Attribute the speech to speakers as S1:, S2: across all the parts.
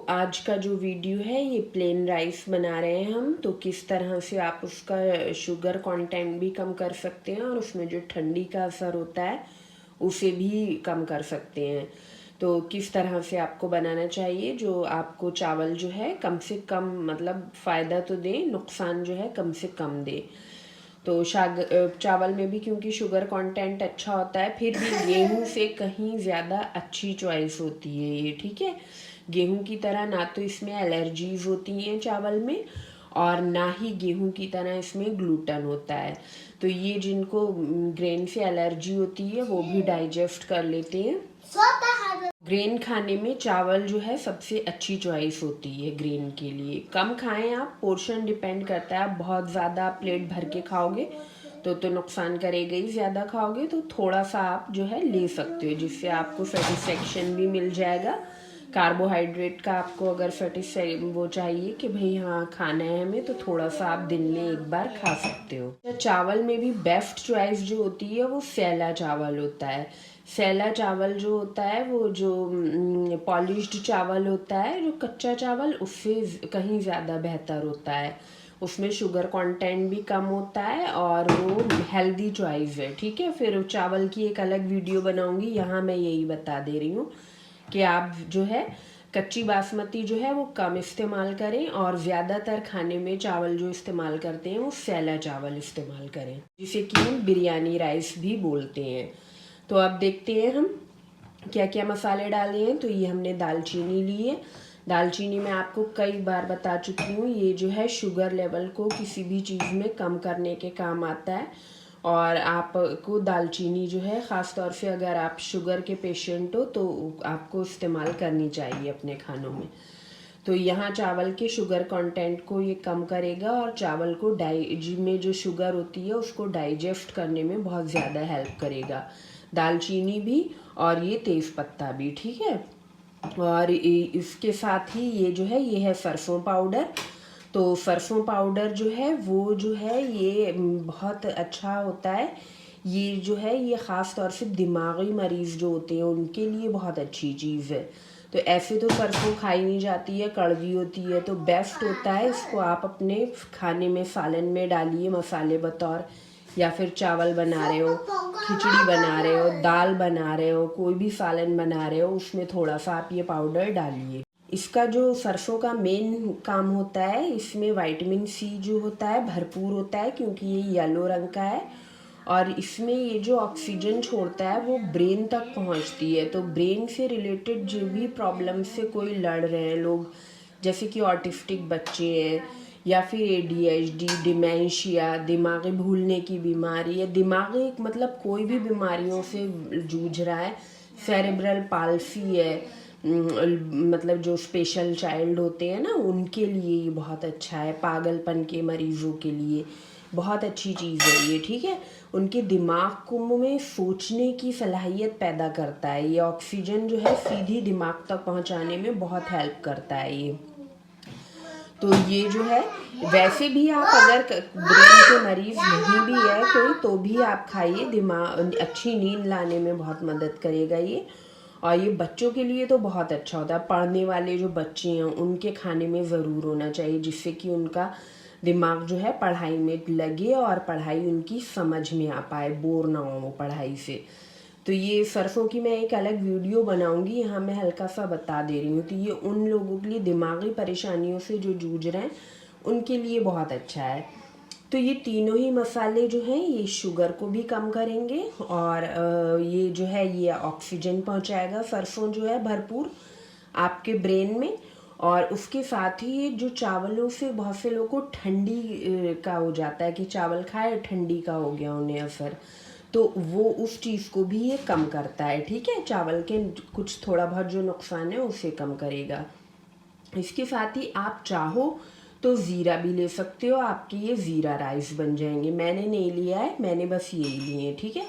S1: आज का जो वीडियो है ये प्लेन राइस बना रहे हैं हम। तो किस तरह से आप उसका शुगर कंटेंट भी कम कर सकते हैं और उसमें जो ठंडी का असर होता है उसे भी कम कर सकते हैं। तो किस तरह से आपको बनाना चाहिए जो आपको चावल जो है कम से कम मतलब फ़ायदा तो दे, नुकसान जो है कम से कम दे। तो चावल में भी क्योंकि शुगर कंटेंट अच्छा होता है, फिर भी गेहूं से कहीं ज़्यादा अच्छी चॉइस होती है ये, ठीक है। गेहूं की तरह ना तो इसमें एलर्जीज होती हैं चावल में, और ना ही गेहूं की तरह इसमें ग्लूटन होता है। तो ये जिनको ग्रेन से एलर्जी होती है वो भी डाइजेस्ट कर लेते हैं। ग्रेन खाने में चावल जो है सबसे अच्छी चॉइस होती है ग्रेन के लिए। कम खाएं आप, पोर्शन डिपेंड करता है। आप बहुत ज़्यादा प्लेट भर के खाओगे तो नुकसान करेगा ही। ज़्यादा खाओगे तो थोड़ा सा आप जो है ले सकते हो, जिससे आपको सेटिस्फेक्शन भी मिल जाएगा। कार्बोहाइड्रेट का आपको अगर वो चाहिए कि भाई हाँ खाना है हमें, तो थोड़ा सा आप दिन में एक बार खा सकते हो। चावल में भी बेस्ट चॉइस जो होती है वो सैला चावल होता है। सैला चावल जो होता है वो जो पॉलिश्ड चावल होता है, जो कच्चा चावल उससे कहीं ज़्यादा बेहतर होता है। उसमें शुगर कंटेंट भी कम होता है और वो हेल्दी चॉइस है, ठीक है। फिर चावल की एक अलग वीडियो बनाऊंगी, यहाँ मैं यही बता दे रही हूँ कि आप जो है कच्ची बासमती जो है वो कम इस्तेमाल करें और ज़्यादातर खाने में चावल जो इस्तेमाल करते हैं वो सैला चावल इस्तेमाल करें, जिसे कि हम बिरयानी राइस भी बोलते हैं। तो अब देखते हैं हम क्या क्या मसाले डाले हैं। तो ये हमने दालचीनी ली है। दालचीनी मैं आपको कई बार बता चुकी हूँ, ये जो है शुगर लेवल को किसी भी चीज़ में कम करने के काम आता है। और आपको दालचीनी जो है ख़ास तौर से अगर आप शुगर के पेशेंट हो तो आपको इस्तेमाल करनी चाहिए अपने खानों में। तो यहाँ चावल के शुगर कंटेंट को ये कम करेगा और चावल को में जो शुगर होती है उसको डाइजेस्ट करने में बहुत ज़्यादा हेल्प करेगा। दालचीनी भी और ये तेज़ पत्ता भी, ठीक है। और इसके साथ ही ये है सरसों पाउडर। तो सरसों पाउडर जो है वो जो है ये बहुत अच्छा होता है। ये जो है ये ख़ास तौर से दिमागी मरीज़ जो होते हैं उनके लिए बहुत अच्छी चीज़ है। तो ऐसे तो सरसों खाई नहीं जाती है, कड़वी होती है, तो बेस्ट होता है इसको आप अपने खाने में सालन में डालिए मसाले बतौर। या फिर चावल बना रहे हो, खिचड़ी बना रहे हो, दाल बना रहे हो, कोई भी सालन बना रहे हो, उसमें थोड़ा सा आप ये पाउडर डालिए। इसका जो सरसों का मेन काम होता है, इसमें विटामिन सी जो होता है भरपूर होता है, क्योंकि ये येलो रंग का है। और इसमें ये जो ऑक्सीजन छोड़ता है वो ब्रेन तक पहुंचती है। तो ब्रेन से रिलेटेड जो भी प्रॉब्लम से कोई लड़ रहे हैं लोग, जैसे कि ऑटिस्टिक बच्चे हैं या फिर ADHD, डिमेंशिया, दिमागी भूलने की बीमारी है, दिमागी मतलब कोई भी बीमारियों से जूझ रहा है, सेरेब्रल पाल्सी है, मतलब जो स्पेशल चाइल्ड होते हैं ना उनके लिए ये बहुत अच्छा है। पागलपन के मरीज़ों के लिए बहुत अच्छी चीज़ है ये, ठीक है। उनके दिमाग को में सोचने की सलाहियत पैदा करता है ये। ऑक्सीजन जो है सीधी दिमाग तक पहुंचाने में बहुत हेल्प करता है ये। तो ये जो है वैसे भी आप अगर ब्रेन के मरीज़ नहीं भी है कोई तो भी आप खाइए, दिमाग अच्छी नींद लाने में बहुत मदद करेगा ये। और ये बच्चों के लिए तो बहुत अच्छा होता है। पढ़ने वाले जो बच्चे हैं उनके खाने में ज़रूर होना चाहिए, जिससे कि उनका दिमाग जो है पढ़ाई में लगे और पढ़ाई उनकी समझ में आ पाए, बोर ना हो वो पढ़ाई से। तो ये सरसों की मैं एक अलग वीडियो बनाऊंगी, यहाँ मैं हल्का सा बता दे रही हूँ। तो ये उन लोगों के लिए दिमागी परेशानियों से जो जूझ रहे हैं उनके लिए बहुत अच्छा है। तो ये तीनों ही मसाले जो हैं ये शुगर को भी कम करेंगे और ये जो है ये ऑक्सीजन पहुँचाएगा सरसों जो है भरपूर आपके ब्रेन में। और उसके साथ ही ये जो चावलों से बहुत से लोगों को ठंडी का हो जाता है कि चावल खाए ठंडी का हो गया उन्हें असर, तो वो उस चीज़ को भी ये कम करता है, ठीक है। चावल के कुछ थोड़ा बहुत जो नुकसान है उसे कम करेगा। इसके साथ ही आप चाहो तो ज़ीरा भी ले सकते हो, आपके ये ज़ीरा राइस बन जाएंगे। मैंने नहीं लिया है, मैंने बस यही लिए हैं, ठीक है।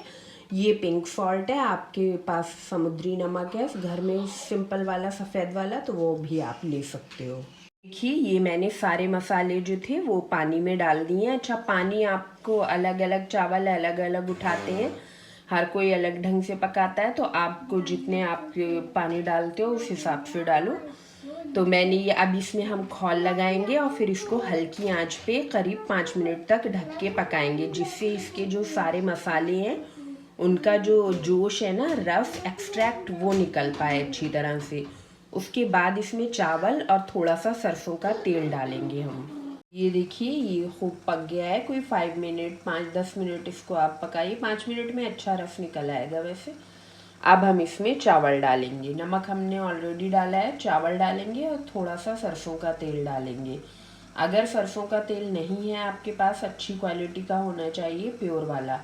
S1: ये पिंक सॉल्ट है, आपके पास समुद्री नमक है घर में सिंपल वाला सफ़ेद वाला, तो वो भी आप ले सकते हो। देखिए ये मैंने सारे मसाले जो थे वो पानी में डाल दिए हैं। अच्छा, पानी आपको अलग अलग चावल अलग अलग उठाते हैं, हर कोई अलग ढंग से पकाता है, तो आपको जितने आप पानी डालते हो उस हिसाब से डालो। तो मैंने ये, अब इसमें हम खौल लगाएंगे और फिर इसको हल्की आंच पे करीब 5 मिनट तक ढक के पकाएंगे, जिससे इसके जो सारे मसाले हैं उनका जो जोश है ना, रफ एक्सट्रैक्ट, वो निकल पाए अच्छी तरह से। उसके बाद इसमें चावल और थोड़ा सा सरसों का तेल डालेंगे हम। ये देखिए ये खूब पक गया है, कोई 5 मिनट 5-10 मिनट इसको आप पकाइए, 5 मिनट में अच्छा रस निकल आएगा वैसे। अब हम इसमें चावल डालेंगे, नमक हमने ऑलरेडी डाला है, चावल डालेंगे और थोड़ा सा सरसों का तेल डालेंगे। अगर सरसों का तेल नहीं है आपके पास, अच्छी क्वालिटी का होना चाहिए, प्योर वाला,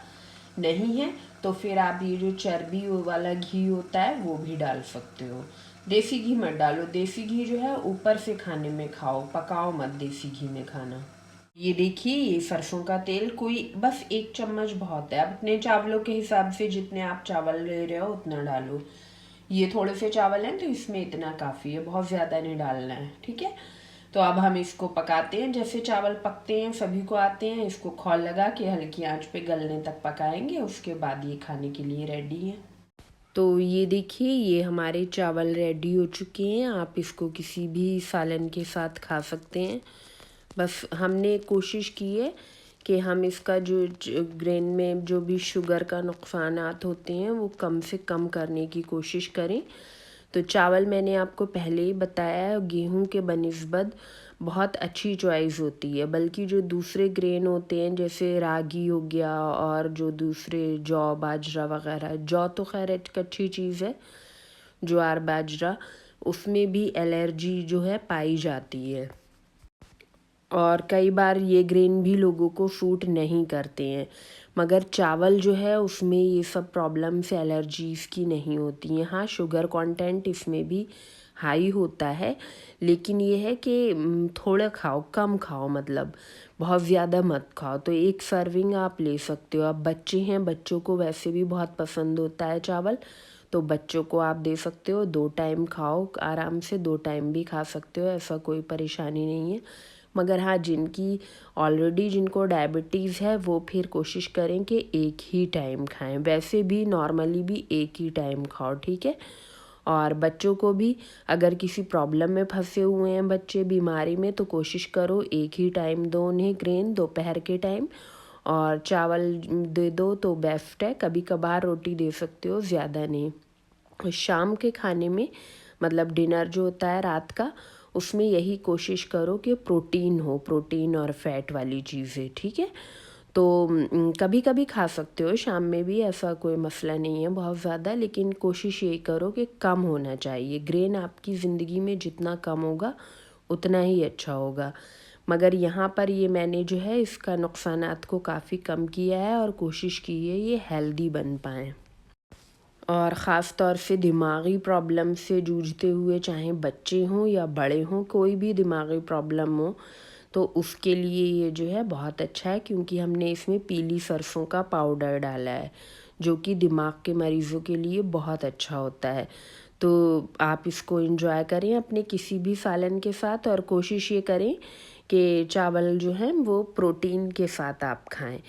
S1: नहीं है तो फिर आप ये जो चर्बी वाला घी होता है वो भी डाल सकते हो। देसी घी मत डालो, देसी घी जो है ऊपर से खाने में खाओ, पकाओ मत देसी घी में खाना। ये देखिए ये सरसों का तेल, कोई बस 1 चम्मच बहुत है, अब अपने चावलों के हिसाब से जितने आप चावल ले रहे हो उतना डालो। ये थोड़े से चावल हैं तो इसमें इतना काफ़ी है, बहुत ज़्यादा नहीं डालना है, ठीक है। तो अब हम इसको पकाते हैं, जैसे चावल पकते हैं सभी को आते हैं, इसको खौल लगा के हल्की आंच पे गलने तक पकाएंगे, उसके बाद ये खाने के लिए रेडी है। तो ये देखिए ये हमारे चावल रेडी हो चुके हैं, आप इसको किसी भी सालन के साथ खा सकते हैं। बस हमने कोशिश की है कि हम इसका जो ग्रेन में जो भी शुगर का नुकसानात होते हैं वो कम से कम करने की कोशिश करें। तो चावल मैंने आपको पहले ही बताया है, गेहूं के बनिस्बत बहुत अच्छी चॉइस होती है, बल्कि जो दूसरे ग्रेन होते हैं जैसे रागी हो गया और जो दूसरे जौ बाजरा वगैरह, जौ तो खैर एक अच्छी चीज़ है, ज्वार बाजरा, उसमें भी एलर्जी जो है पाई जाती है और कई बार ये ग्रेन भी लोगों को सूट नहीं करते हैं, मगर चावल जो है उसमें ये सब प्रॉब्लम्स एलर्जीज़ की नहीं होती हैं। हाँ, शुगर कंटेंट इसमें भी हाई होता है, लेकिन ये है कि थोड़ा खाओ, कम खाओ, मतलब बहुत ज़्यादा मत खाओ। तो 1 सर्विंग आप ले सकते हो। अब बच्चे हैं, बच्चों को वैसे भी बहुत पसंद होता है चावल, तो बच्चों को आप दे सकते हो। 2 टाइम खाओ आराम से, 2 टाइम भी खा सकते हो, ऐसा कोई परेशानी नहीं है। मगर हाँ, जिनको डायबिटीज़ है वो फिर कोशिश करें कि 1 ही टाइम खाएं, वैसे भी नॉर्मली भी 1 ही टाइम खाओ, ठीक है। और बच्चों को भी, अगर किसी प्रॉब्लम में फंसे हुए हैं बच्चे, बीमारी में, तो कोशिश करो 1 ही टाइम दो उन्हें ग्रेन, दोपहर के टाइम, और चावल दे दो तो बेस्ट है। कभी कभार रोटी दे सकते हो, ज़्यादा नहीं। शाम के खाने में, मतलब डिनर जो होता है रात का, उसमें यही कोशिश करो कि प्रोटीन हो, प्रोटीन और फैट वाली चीज़ें, ठीक है। तो कभी कभी खा सकते हो शाम में भी, ऐसा कोई मसला नहीं है बहुत ज़्यादा, लेकिन कोशिश यही करो कि कम होना चाहिए। ग्रेन आपकी ज़िंदगी में जितना कम होगा उतना ही अच्छा होगा। मगर यहाँ पर ये मैंने जो है इसका नुकसानात को काफ़ी कम किया है और कोशिश की है ये हेल्दी बन पाएँ। और ख़ास तौर से दिमागी प्रॉब्लम से जूझते हुए, चाहे बच्चे हों या बड़े हों, कोई भी दिमागी प्रॉब्लम हो, तो उसके लिए ये जो है बहुत अच्छा है, क्योंकि हमने इसमें पीली सरसों का पाउडर डाला है, जो कि दिमाग के मरीज़ों के लिए बहुत अच्छा होता है। तो आप इसको एंजॉय करें अपने किसी भी सालन के साथ, और कोशिश ये करें कि चावल जो हैं वो प्रोटीन के साथ आप खाएं।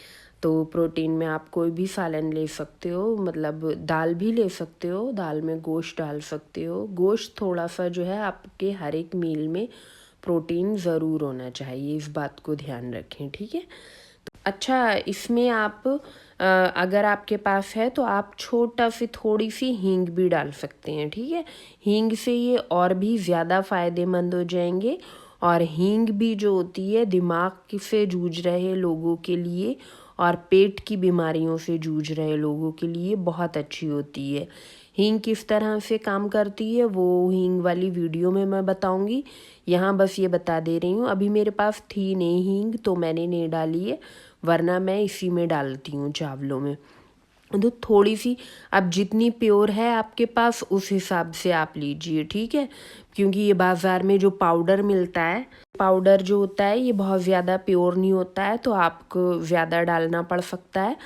S1: तो प्रोटीन में आप कोई भी सालन ले सकते हो, मतलब दाल भी ले सकते हो, दाल में गोश्त डाल सकते हो। गोश्त थोड़ा सा जो है आपके हर एक मील में प्रोटीन ज़रूर होना चाहिए, इस बात को ध्यान रखें, ठीक है। अच्छा, इसमें आप अगर आपके पास है तो आप छोटा सी थोड़ी सी हींग भी डाल सकते हैं, ठीक है। हींग से ये और भी ज़्यादा फ़ायदेमंद हो जाएंगे। और हींग भी जो होती है दिमाग से जूझ रहे लोगों के लिए और पेट की बीमारियों से जूझ रहे लोगों के लिए बहुत अच्छी होती है। हींग किस तरह से काम करती है वो हींग वाली वीडियो में मैं बताऊंगी, यहाँ बस ये बता दे रही हूँ। अभी मेरे पास थी नहीं हींग तो मैंने नहीं डाली है, वरना मैं इसी में डालती हूँ चावलों में। तो थोड़ी सी, अब जितनी प्योर है आपके पास उस हिसाब से आप लीजिए, ठीक है। क्योंकि ये बाज़ार में जो पाउडर मिलता है, पाउडर जो होता है ये बहुत ज़्यादा प्योर नहीं होता है, तो आपको ज़्यादा डालना पड़ सकता है।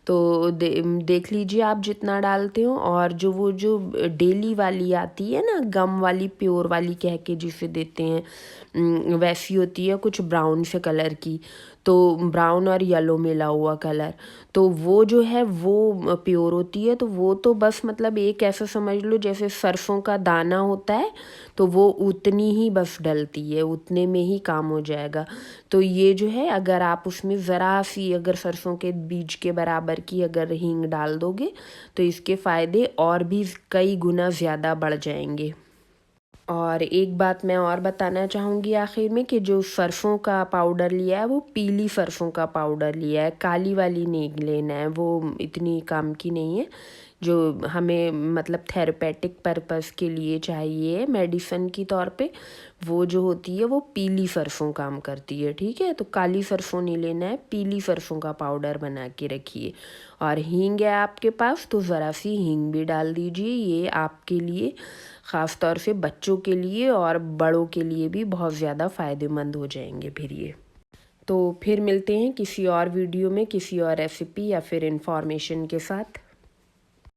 S1: तो देख लीजिए आप जितना डालते हो। और वो जो डेली वाली आती है ना, गम वाली, प्योर वाली कह के जिसे देते हैं, वैसी होती है कुछ ब्राउन से कलर की, तो ब्राउन और येलो मिला हुआ कलर, तो वो जो है वो प्योर होती है। तो वो तो बस मतलब एक ऐसा समझ लो जैसे सरसों का दाना होता है, तो वो उतनी ही बस डलती है, उतने में ही काम हो जाएगा। तो ये जो है अगर आप उसमें ज़रा सी अगर सरसों के बीज के बराबर की अगर हींग डाल दोगे तो इसके फ़ायदे और भी कई गुना ज़्यादा बढ़ जाएंगे। और एक बात मैं और बताना चाहूँगी आखिर में कि जो सरसों का पाउडर लिया है वो पीली सरसों का पाउडर लिया है, काली वाली नहीं लेना है, वो इतनी काम की नहीं है। जो हमें मतलब थेरेपेटिक पर्पस के लिए चाहिए मेडिसन की तौर पे, वो जो होती है वो पीली सरसों काम करती है, ठीक है। तो काली सरसों नहीं लेना है, पीली सरसों का पाउडर बना के रखिए। और हींग है आपके पास तो ज़रा सी हींग भी डाल दीजिए, ये आपके लिए ख़ास तौर से बच्चों के लिए और बड़ों के लिए भी बहुत ज़्यादा फ़ायदेमंद हो जाएंगे फिर ये। तो फिर मिलते हैं किसी और वीडियो में किसी और रेसिपी या फिर इंफॉर्मेशन के साथ।